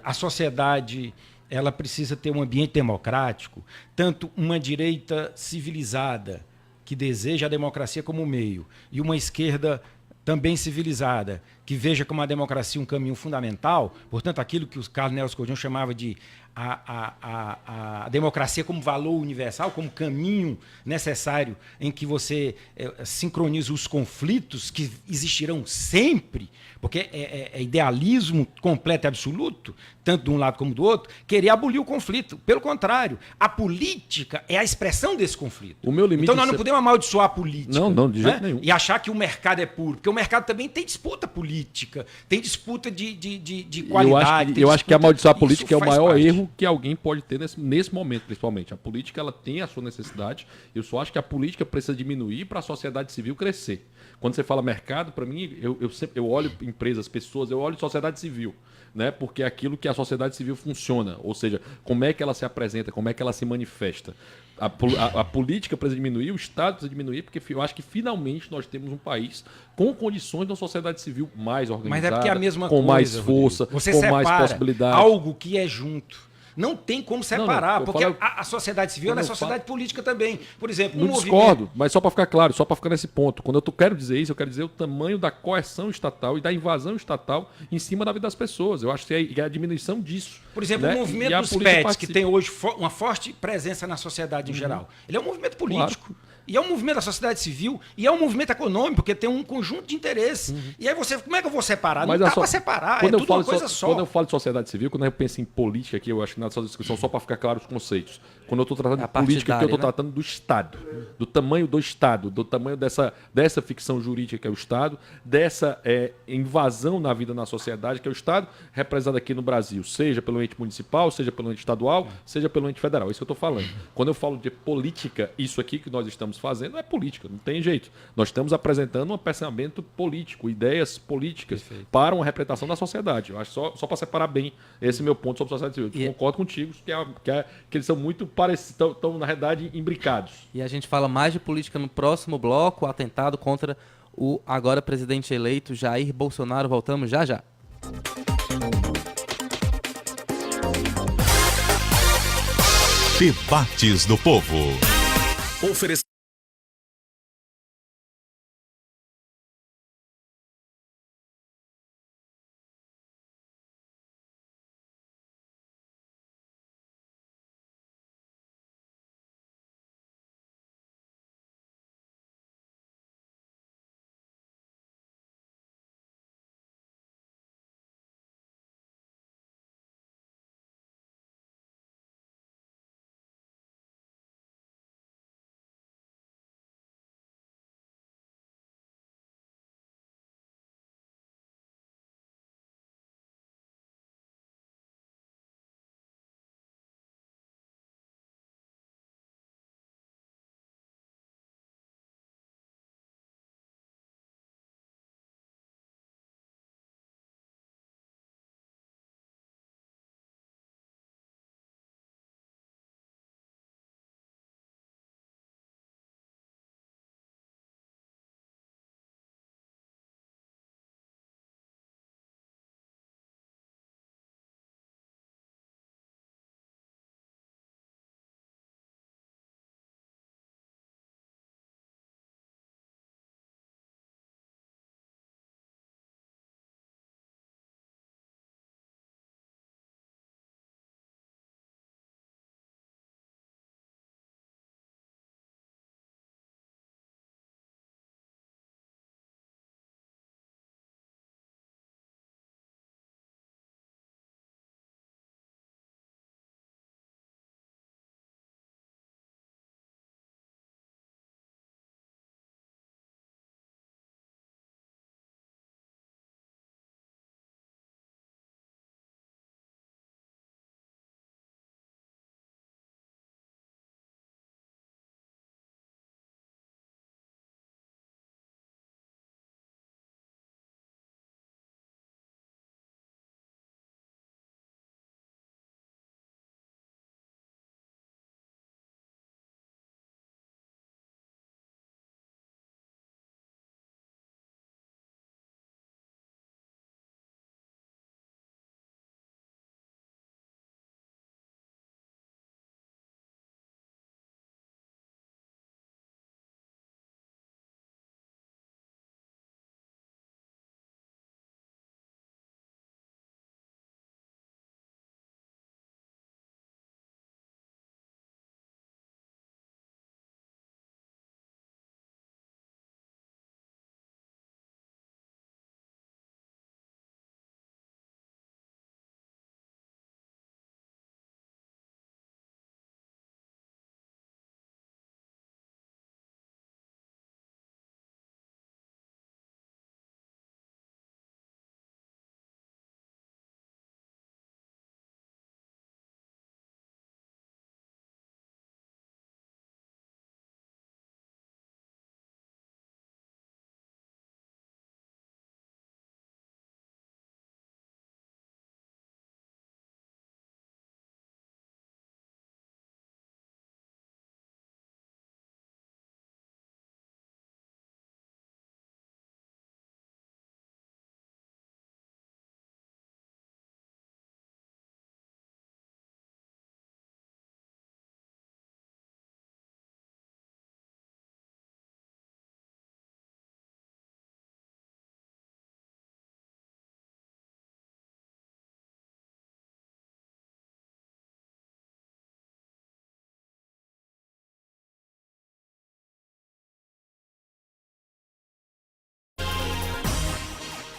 S3: a sociedade ela precisa ter um ambiente democrático, tanto uma direita civilizada, que deseja a democracia como meio, e uma esquerda também civilizada, que veja como a democracia um caminho fundamental, portanto, aquilo que o Carlos Nelson Cordão chamava de a democracia como valor universal, como caminho necessário em que você sincroniza os conflitos que existirão sempre, porque é idealismo completo e absoluto, tanto de um lado como do outro, querer abolir o conflito. Pelo contrário, a política é a expressão desse conflito.
S4: O meu limite
S3: então nós não podemos amaldiçoar a política.
S4: Não, de jeito nenhum.
S3: E achar que o mercado é puro, porque o mercado também tem disputa política, tem disputa de qualidade.
S4: Eu acho que amaldiçoar a política é o maior
S3: parte.
S4: erro que alguém pode ter nesse momento, principalmente. A política ela tem a sua necessidade. Eu só acho que a política precisa diminuir para a sociedade civil crescer. Quando você fala mercado, para mim, eu olho empresas, pessoas, eu olho sociedade civil. Né? Porque é aquilo que a sociedade civil funciona. Ou seja, como é que ela se apresenta, como é que ela se manifesta. A política precisa diminuir, o Estado precisa diminuir, porque eu acho que finalmente nós temos um país com condições de uma sociedade civil mais organizada,
S3: mas é porque é a mesma
S4: com
S3: coisa,
S4: mais força,
S3: você
S4: com mais possibilidades.
S3: Algo que é junto. Não tem como separar,
S4: não,
S3: porque a sociedade civil é sociedade política também. Por exemplo,
S4: não discordo, mas só para ficar claro, só para ficar nesse ponto. Quando quero dizer isso, eu quero dizer o tamanho da coerção estatal e da invasão estatal em cima da vida das pessoas. Eu acho que é a diminuição disso.
S3: Por exemplo,
S4: né?
S3: O movimento dos PETs, que tem hoje uma forte presença na sociedade em geral, ele é um movimento político. Claro. E é um movimento da sociedade civil, e é um movimento econômico, porque tem um conjunto de interesses. E aí como é que eu vou separar? Não dá para separar, é tudo uma coisa só.
S4: Quando eu falo de sociedade civil, quando eu penso em política aqui, eu acho que nessa discussão, só para ficar claro os conceitos. Quando eu estou tratando de política, aqui, eu estou tratando do Estado, do tamanho do Estado, do tamanho dessa ficção jurídica que é o Estado, dessa invasão na vida na sociedade que é o Estado, representado aqui no Brasil, seja pelo ente municipal, seja pelo ente estadual, seja pelo ente federal. Isso que eu estou falando. Quando eu falo de política, isso aqui que nós estamos fazendo é política, não tem jeito. Nós estamos apresentando um pensamento político, ideias políticas para uma representação da sociedade. Eu acho só para separar bem esse meu ponto sobre a sociedade civil. Eu concordo contigo que eles são muito parecidos, estão na realidade imbricados.
S2: E a gente fala mais de política no próximo bloco, o atentado contra o agora presidente eleito Jair Bolsonaro. Voltamos já já.
S1: Debates do Povo.
S5: Oferecimento.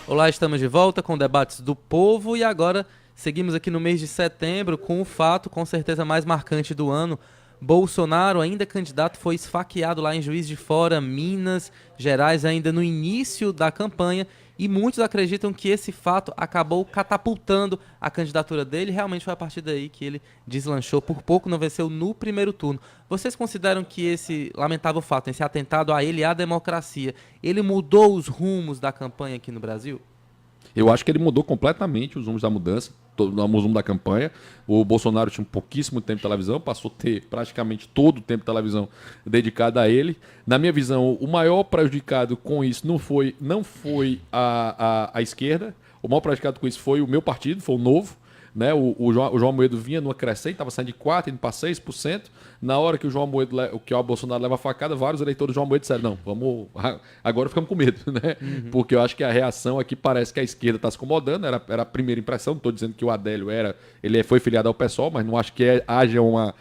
S2: Olá, estamos de volta com Debates do Povo e agora seguimos aqui no mês de setembro com o fato, com certeza, mais marcante do ano. Bolsonaro, ainda candidato, foi esfaqueado lá em Juiz de Fora, Minas Gerais, ainda no início da campanha. E muitos acreditam que esse fato acabou catapultando a candidatura dele. Realmente foi a partir daí que ele deslanchou. Por pouco não venceu no primeiro turno. Vocês consideram que esse lamentável fato, esse atentado a ele e à democracia, ele mudou os rumos da campanha aqui no Brasil?
S4: Eu acho que ele mudou completamente os rumos da mudança, os rumos da campanha. O Bolsonaro tinha um pouquíssimo tempo de televisão, passou a ter praticamente todo o tempo de televisão dedicado a ele. Na minha visão, o maior prejudicado com isso não foi a esquerda, o maior prejudicado com isso foi o meu partido, foi o Novo. Né? O João Amoedo vinha numa crescente, estava saindo de 4%, indo para 6%. Na hora que o Bolsonaro leva a facada, vários eleitores do João Amoedo disseram, não, agora ficamos com medo, né? Porque eu acho que a reação aqui parece que a esquerda está se incomodando, era a primeira impressão, não estou dizendo que o Adélio ele foi filiado ao PSOL, mas não acho que haja uma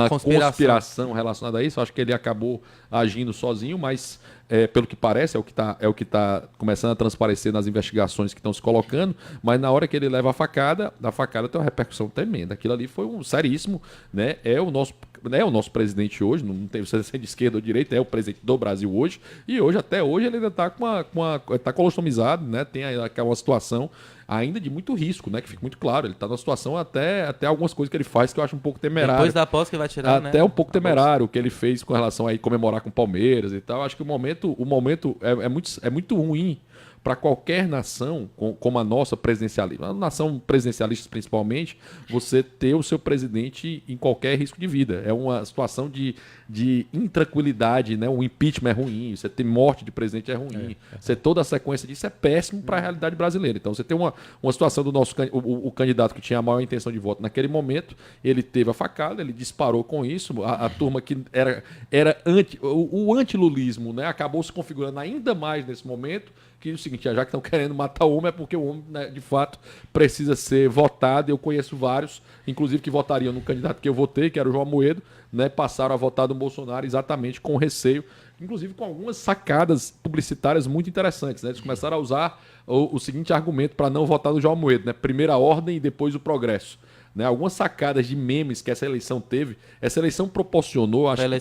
S4: conspiração relacionada a isso, acho que ele acabou agindo sozinho, mas pelo que parece, é o que tá começando a transparecer nas investigações que estão se colocando, mas na hora que ele leva a facada tem uma repercussão tremenda. Aquilo ali foi um seríssimo, né? É o nosso presidente hoje, não tem você ser de esquerda ou de direita, é o presidente do Brasil hoje, e até hoje ele ainda está tá colostomizado, né? Tem aquela situação ainda de muito risco, né? Que fica muito claro. Ele está numa situação até algumas coisas que ele faz que eu acho um pouco temerário.
S2: Depois da posse que vai tirar,
S4: até né? Um pouco temerário o que ele fez com relação a comemorar com o Palmeiras e tal. Acho que o momento é muito ruim para qualquer nação, como a nossa presidencialista, a nação presidencialista principalmente, você ter o seu presidente em qualquer risco de vida. É uma situação de intranquilidade, né? Um impeachment é ruim, você ter morte de presidente é ruim, você toda a sequência disso é péssimo para a realidade brasileira. Então você tem uma situação do nosso o candidato que tinha a maior intenção de voto naquele momento, ele teve a facada, ele disparou com isso, a turma que era o antilulismo, né? Acabou se configurando ainda mais nesse momento, que é o seguinte, já que estão querendo matar o homem, é porque o homem, né, de fato, precisa ser votado. Eu conheço vários, inclusive, que votariam no candidato que eu votei, que era o João Amoedo, né, passaram a votar no Bolsonaro exatamente com receio, inclusive com algumas sacadas publicitárias muito interessantes. Né? Eles começaram a usar o seguinte argumento para não votar no João Amoedo, né? Primeiro a ordem e depois o progresso. Né, algumas sacadas de memes que essa eleição teve. Essa eleição proporcionou, acho que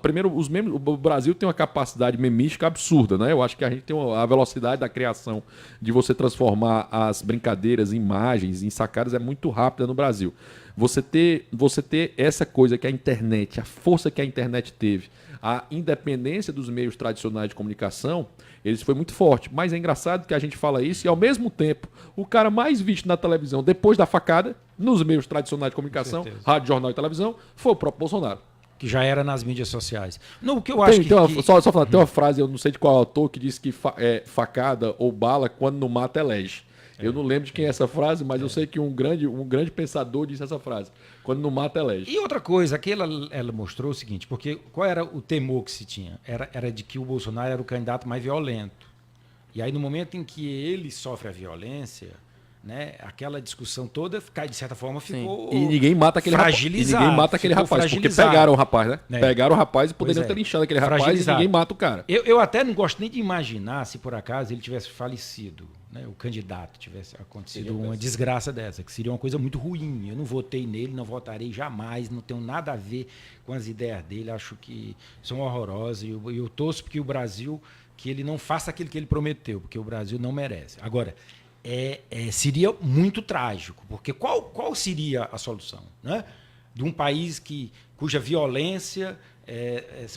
S4: primeiro os memes, o Brasil tem uma capacidade memística absurda, né? Eu acho que a gente tem a velocidade da criação de você transformar as brincadeiras em imagens, em sacadas é muito rápida no Brasil. Você ter essa coisa que a internet, a força que a internet teve, a independência dos meios tradicionais de comunicação, eles foi muito forte. Mas é engraçado que a gente fala isso e, ao mesmo tempo, o cara mais visto na televisão, depois da facada, nos meios tradicionais de comunicação, rádio, jornal e televisão, foi o próprio Bolsonaro.
S3: Que já era nas mídias sociais. Não, o que eu acho
S4: Só falar, tem uma frase, eu não sei de qual autor, que diz que facada ou bala, quando não mata, elege. Eu não lembro de quem é essa frase, mas eu sei que um grande pensador disse essa frase. Quando não mata, elege.
S3: E outra coisa, que ela mostrou o seguinte, porque qual era o temor que se tinha? Era de que o Bolsonaro era o candidato mais violento. E aí, no momento em que ele sofre a violência, né, aquela discussão toda, de certa forma, ficou
S4: fragilizada. E ninguém mata aquele rapaz, porque pegaram o rapaz, né? Pegaram o rapaz e poderiam ter linchado aquele rapaz e ninguém mata o cara.
S3: Eu até não gosto nem de imaginar se, por acaso, ele tivesse falecido, né, o candidato tivesse acontecido uma desgraça dessa, que seria uma coisa muito ruim. Eu não votei nele, não votarei jamais, não tenho nada a ver com as ideias dele, acho que são horrorosas. E eu torço porque o Brasil, que ele não faça aquilo que ele prometeu, porque o Brasil não merece. Agora, seria muito trágico, porque qual seria a solução, né? De um país cuja violência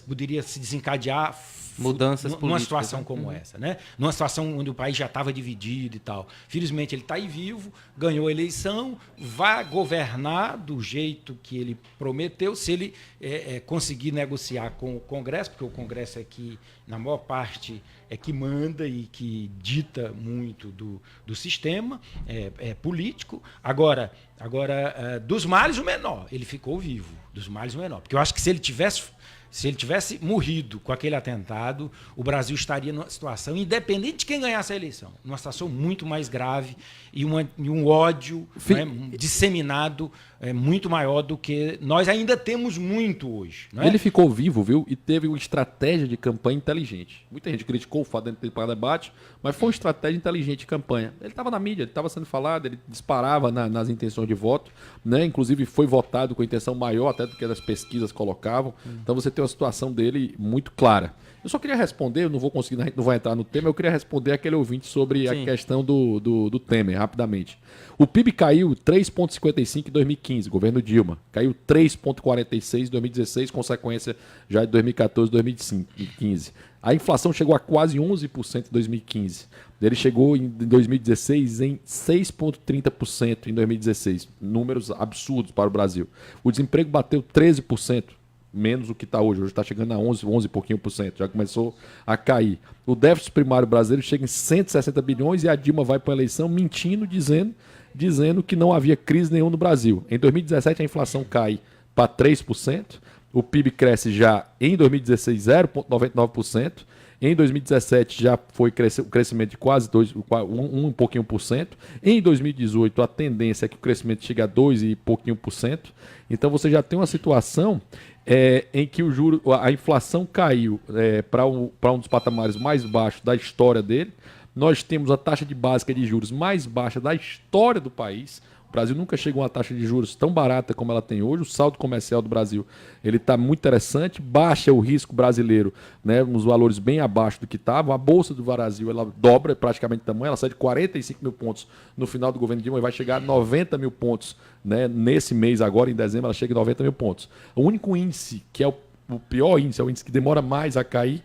S3: poderia se desencadear
S2: mudanças
S3: numa
S2: políticas,
S3: situação como essa, né? Numa situação onde o país já estava dividido e tal. Felizmente ele está aí vivo, ganhou a eleição, vai governar do jeito que ele prometeu, se ele conseguir negociar com o Congresso, porque o Congresso é que, na maior parte, é que manda e que dita muito do sistema político. Agora, dos males o menor, ele ficou vivo, dos males o menor. Porque eu acho que se ele tivesse morrido com aquele atentado, o Brasil estaria numa situação, independente de quem ganhasse a eleição, numa situação muito mais grave e um ódio, né, disseminado muito maior do que nós ainda temos muito hoje. Não é?
S4: Ele ficou vivo, viu? E teve uma estratégia de campanha inteligente. Muita gente criticou o fato de ele ter para debate, mas foi uma estratégia inteligente de campanha. Ele estava na mídia, ele estava sendo falado, ele disparava nas intenções de voto, né? Inclusive foi votado com intenção maior até do que as pesquisas colocavam. Então você tem uma situação dele muito clara. Eu só queria responder, eu não vou conseguir, a gente não vai entrar no tema, eu queria responder aquele ouvinte sobre a questão do Temer, rapidamente. O PIB caiu 3,55 em 2015, governo Dilma. Caiu 3,46 em 2016, consequência já de 2014 e 2015. A inflação chegou a quase 11% em 2015. Ele chegou em 2016 em 6,30% em 2016. Números absurdos para o Brasil. O desemprego bateu 13%. Menos o que está hoje. Hoje está chegando a 11 e pouquinho por cento. Já começou a cair. O déficit primário brasileiro chega em 160 bilhões e a Dilma vai para a eleição mentindo, dizendo que não havia crise nenhuma no Brasil. Em 2017 a inflação cai para 3%. O PIB cresce já em 2016 0,99%. Em 2017 já foi um crescimento de quase 1 pouquinho por cento. Em 2018 a tendência é que o crescimento chegue a 2 e pouquinho por cento. Então você já tem uma situação em que a inflação caiu para um dos patamares mais baixos da história dele. Nós temos a taxa de básica de juros mais baixa da história do país. O Brasil nunca chegou a uma taxa de juros tão barata como ela tem hoje. O saldo comercial do Brasil está muito interessante, baixa o risco brasileiro, né, uns valores bem abaixo do que estava. A Bolsa do Brasil ela dobra praticamente o tamanho, ela sai de 45 mil pontos no final do governo Dilma e vai chegar a 90 mil pontos, né, nesse mês agora, em dezembro, ela chega a 90 mil pontos. O único índice, que é o pior índice, é o índice que demora mais a cair,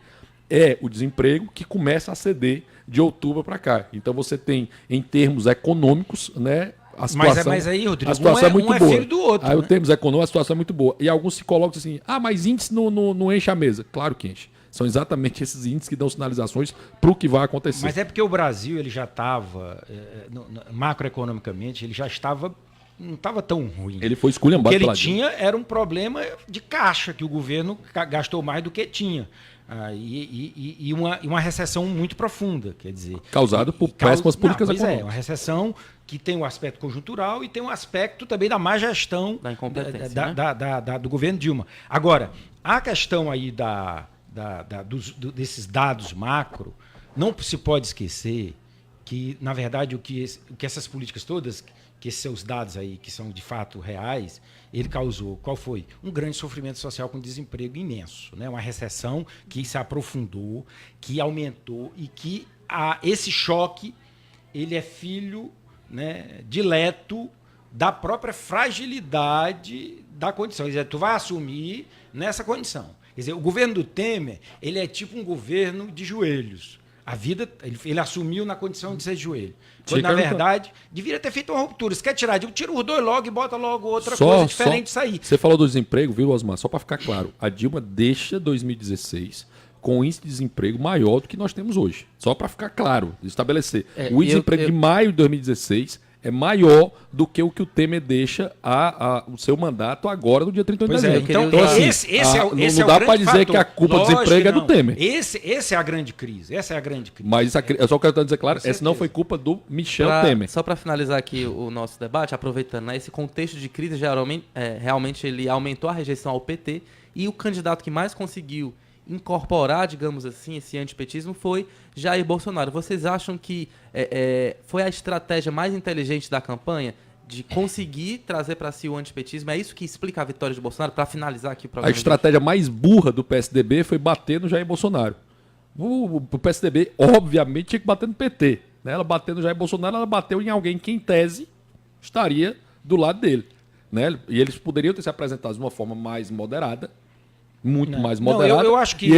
S4: é o desemprego, que começa a ceder de outubro para cá. Então você tem, em termos econômicos, né, a situação,
S3: mas aí, Rodrigo,
S4: a situação é muito boa.
S3: Filho do outro,
S4: aí
S3: né?
S4: o termos econômicos, a situação é muito boa. E alguns se colocam assim, mas índice não enche a mesa. Claro que enche. São exatamente esses índices que dão sinalizações para o que vai acontecer.
S3: Mas é porque o Brasil ele já estava, macroeconomicamente, ele já estava, não estava tão ruim.
S4: Ele foi esculhambado.
S3: O que ele tinha era um problema de caixa, que o governo gastou mais do que tinha. E uma recessão muito profunda, quer dizer...
S4: Causado por péssimas políticas econômicas.
S3: Uma recessão que tem um aspecto conjuntural e tem um aspecto também da má gestão
S2: da incompetência,
S3: do governo Dilma. Agora, a questão aí desses dados macro, não se pode esquecer que, na verdade, o que essas políticas todas, que esses seus dados aí, que são de fato reais, ele causou, qual foi? Um grande sofrimento social com desemprego imenso, né? Uma recessão que se aprofundou, que aumentou e que esse choque ele é filho, né, dileto da própria fragilidade da condição. Quer dizer, tu vai assumir nessa condição. Quer dizer, o governo do Temer ele é tipo um governo de joelhos. A vida, ele assumiu na condição de ser de joelho. Quando, na verdade, deveria ter feito uma ruptura. Se quer tirar, tira os dois logo e bota logo outra coisa diferente de sair.
S4: Você falou do desemprego, viu, Osmar? Só para ficar claro, a Dilma deixa 2016 com um índice de desemprego maior do que nós temos hoje. Só para ficar claro, estabelecer. O índice de desemprego de maio de 2016 é maior do que o Temer deixa o seu mandato agora, no dia 31 de dezembro.
S3: Então, assim, esse
S4: não dá para dizer que a culpa do desemprego é do Temer.
S3: Essa é a grande crise. Essa é a grande crise.
S4: Mas eu só quero dizer claro, essa não foi culpa do Michel Temer.
S2: Só para finalizar aqui o nosso debate, aproveitando, né, esse contexto de crise, realmente ele aumentou a rejeição ao PT e o candidato que mais conseguiu incorporar, digamos assim, esse antipetismo foi Jair Bolsonaro. Vocês acham que foi a estratégia mais inteligente da campanha de conseguir trazer para si o antipetismo? É isso que explica a vitória de Bolsonaro? Para finalizar aqui o programa.
S4: A estratégia mais burra do PSDB foi bater no Jair Bolsonaro. O PSDB, obviamente, tinha que bater no PT. Né? Ela bateu no Jair Bolsonaro, ela bateu em alguém que, em tese, estaria do lado dele. Né? E eles poderiam ter se apresentado de uma forma mais moderada, mais moderado.
S3: Eu acho que
S4: e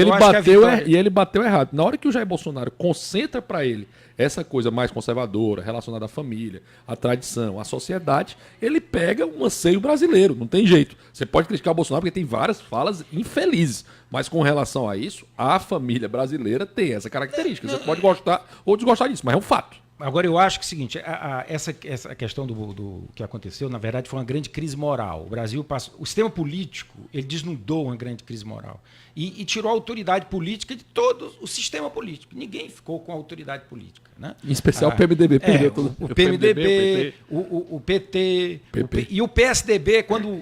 S4: ele bateu errado. Na hora que o Jair Bolsonaro concentra para ele essa coisa mais conservadora, relacionada à família, à tradição, à sociedade, ele pega um anseio brasileiro, não tem jeito. Você pode criticar o Bolsonaro porque tem várias falas infelizes, mas com relação a isso, a família brasileira tem essa característica. Você pode gostar ou desgostar disso, mas é um fato.
S3: Agora, eu acho que é o seguinte, essa questão do que aconteceu, na verdade, foi uma grande crise moral. O Brasil passou, o sistema político, ele desnudou uma grande crise moral e tirou a autoridade política de todo o sistema político. Ninguém ficou com a autoridade política, né?
S4: Em especial o PMDB. Perdeu tudo.
S3: O PMDB, o PT, e o PSDB, quando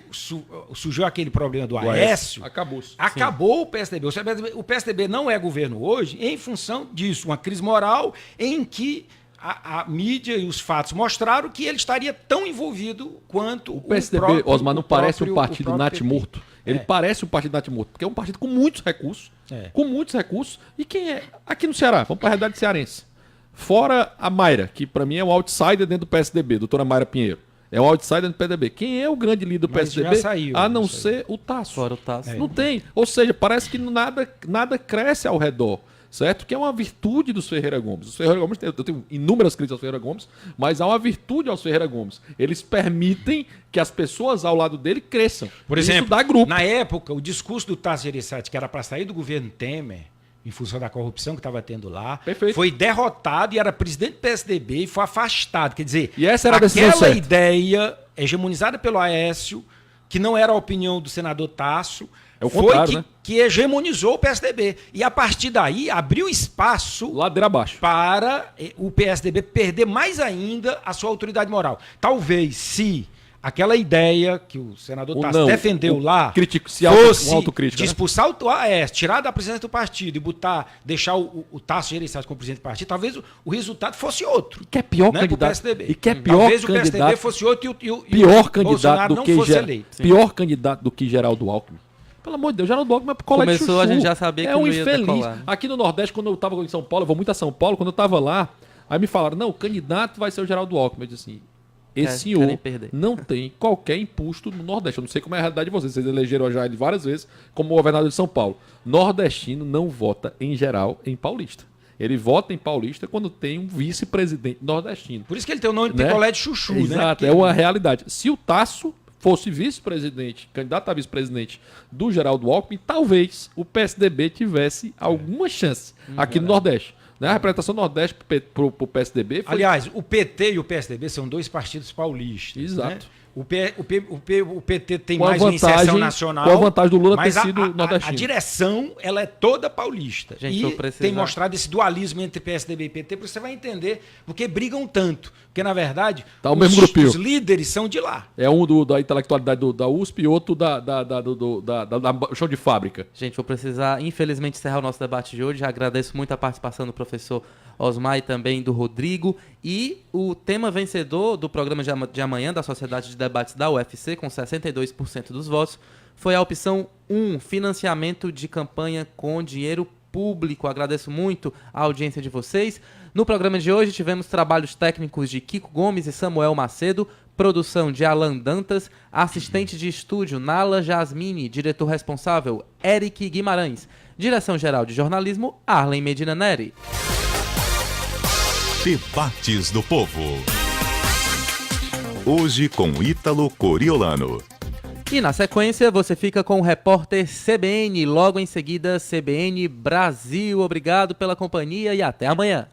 S3: surgiu aquele problema do Aécio, acabou o PSDB. O PSDB não é governo hoje em função disso, uma crise moral em que a mídia e os fatos mostraram que ele estaria tão envolvido quanto
S4: o PSDB.
S3: próprio,
S4: Osmar, não parece um
S3: o
S4: partido
S3: próprio
S4: natimorto. Ele parece um partido natimorto, porque é um partido com muitos recursos. Com muitos recursos. E quem é? Aqui no Ceará, vamos para a realidade cearense. Fora a Mayra, que para mim é um outsider dentro do PSDB, doutora Mayra Pinheiro. É um outsider do PSDB. Quem é o grande líder do PSDB?
S3: Já saiu,
S4: a não ser o Tasso.
S2: Fora o Tasso.
S4: Não tem. Ou seja, parece que nada cresce ao redor. Certo? Que é uma virtude dos Ferreira Gomes. Os Ferreira Gomes, eu tenho inúmeras críticas aos Ferreira Gomes, mas há uma virtude aos Ferreira Gomes. Eles permitem que as pessoas ao lado dele cresçam.
S3: Por exemplo,
S4: isso dá grupo.
S3: Na época, o discurso do Tasso Gereissati, que era para sair do governo Temer, em função da corrupção que estava tendo lá,
S4: Perfeito.
S3: foi derrotado e era presidente do PSDB e foi afastado. Quer dizer,
S4: e essa era a decisão
S3: aquela
S4: certa.
S3: Ideia hegemonizada pelo Aécio, que não era a opinião do senador Tasso,
S4: É o contrário, né?
S3: que hegemonizou o PSDB. E a partir daí abriu espaço
S4: Ladeira abaixo.
S3: para o PSDB perder mais ainda a sua autoridade moral. Talvez se aquela ideia que o senador Tasso defendeu lá fosse de expulsar o Aécio, tirar da presidência do partido e deixar o Tasso Gereissati como presidente do partido, talvez o resultado fosse outro.
S4: Que é pior
S3: né,
S4: candidato.
S3: PSDB.
S4: E que é pior
S3: talvez
S4: candidato,
S3: o PSDB fosse outro e o
S4: pior candidato
S3: Bolsonaro
S4: do
S3: não
S4: que
S3: fosse eleito.
S4: Pior candidato do que Geraldo Alckmin. Pelo amor de Deus, Geraldo Alckmin é pro colégio
S2: Começou,
S4: chuchu.
S2: a gente já sabia que
S4: um
S2: não ia
S4: infeliz.
S2: decolar.
S4: Aqui no Nordeste, quando eu tava em São Paulo, eu vou muito a São Paulo, quando eu tava lá, aí me falaram, não, o candidato vai ser o Geraldo Alckmin. Eu disse assim, esse senhor não tem qualquer imposto no Nordeste. Eu não sei como é a realidade de vocês. Vocês elegeram já ele várias vezes como governador de São Paulo. Nordestino não vota, em geral, em paulista. Ele vota em paulista quando tem um vice-presidente nordestino.
S3: Por isso que ele tem o nome de picolé de chuchu,
S4: Exato,
S3: né?
S4: é uma realidade. Se o Tasso fosse vice-presidente, candidato a vice-presidente do Geraldo Alckmin, talvez o PSDB tivesse alguma chance aqui no Nordeste. Né? A representação do Nordeste para o PSDB foi...
S3: Aliás, o PT e o PSDB são dois partidos paulistas.
S4: Exato.
S3: Né? O PT tem
S4: com
S3: mais uma inserção nacional.
S4: Com a vantagem do Lula
S3: mas
S4: ter sido nordestino.
S3: A direção ela é toda paulista.
S2: Gente,
S3: e tem mostrado esse dualismo entre PSDB e PT, porque você vai entender porque brigam tanto. Porque, na verdade,
S4: tá os
S3: líderes são de lá.
S4: É um da intelectualidade da USP e outro da chão de fábrica.
S2: Gente, vou precisar, infelizmente, encerrar o nosso debate de hoje. Agradeço muito a participação do professor Osmar e também do Rodrigo. E o tema vencedor do programa de amanhã da Sociedade de Debates da UFC, com 62% dos votos, foi a opção 1, financiamento de campanha com dinheiro público. Agradeço muito a audiência de vocês. No programa de hoje tivemos trabalhos técnicos de Kiko Gomes e Samuel Macedo, produção de Alan Dantas, assistente de estúdio Nala Jasmine, diretor responsável Eric Guimarães, direção-geral de jornalismo Arlen Medina Neri.
S1: Debates do Povo. Hoje com Ítalo Coriolano.
S2: E na sequência você fica com o repórter CBN, logo em seguida CBN Brasil. Obrigado pela companhia e até amanhã.